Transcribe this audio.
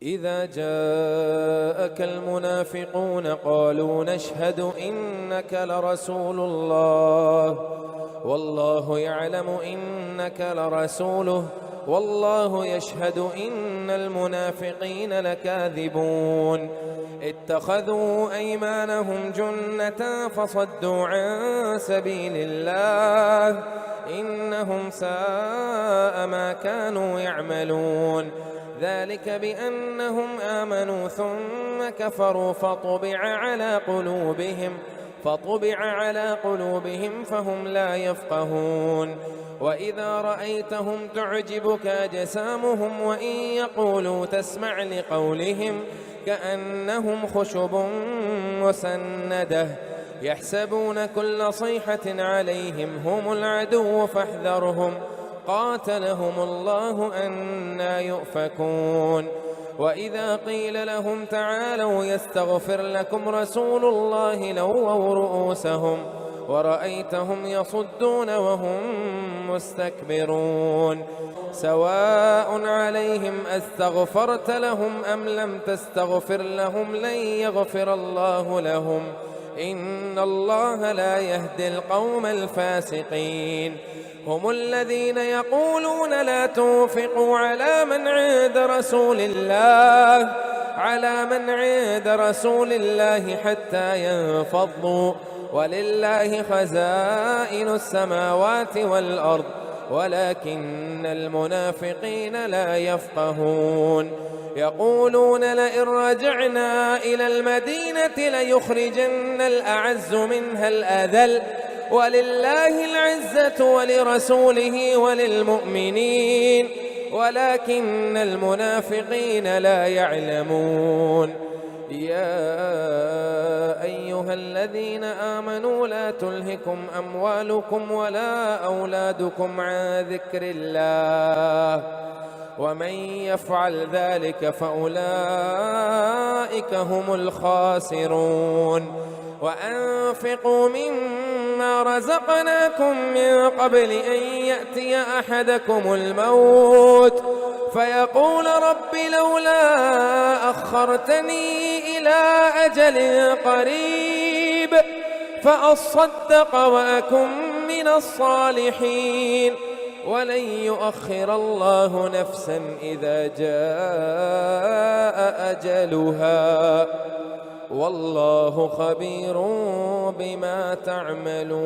إذا جاءك المنافقون قالوا نشهد إنك لرسول الله والله يعلم إنك لرسوله والله يشهد إن المنافقين لكاذبون اتخذوا أيمانهم جنة فصدوا عن سبيل الله إنهم ساء ما كانوا يعملون ذلك بأنهم آمنوا ثم كفروا فطبع على قلوبهم فهم لا يفقهون وإذا رأيتهم تعجبك أجسامهم وإن يقولوا تسمع لقولهم كأنهم خشب مسندة يحسبون كل صيحة عليهم هم العدو فاحذرهم قاتلهم الله أنى يؤفكون وإذا قيل لهم تعالوا يستغفر لكم رسول الله لووا رؤوسهم ورأيتهم يصدون وهم مستكبرون سواء عليهم أستغفرت لهم أم لم تستغفر لهم لن يغفر الله لهم إن الله لا يهدي القوم الفاسقين هم الذين يقولون لا تنفقوا على من عند رسول الله حتى ينفضوا ولله خزائن السماوات والأرض ولكن المنافقين لا يفقهون يقولون لئن رجعنا إلى المدينة ليخرجن الأعز منها الأذل ولله العزة ولرسوله وللمؤمنين ولكن المنافقين لا يعلمون يا أيها الذين آمنوا لا تلهكم أموالكم ولا أولادكم عن ذكر الله ومن يفعل ذلك فأولئك هم الخاسرون وأنفقوا مما رزقناكم من قبل أن يأتي أحدكم الموت فيقول رب لولا أخرتني إلى أجل قريب فأصدق وأكن من الصالحين ولن يؤخر الله نفسا إذا جاء أجلها والله خبير بما تعملون.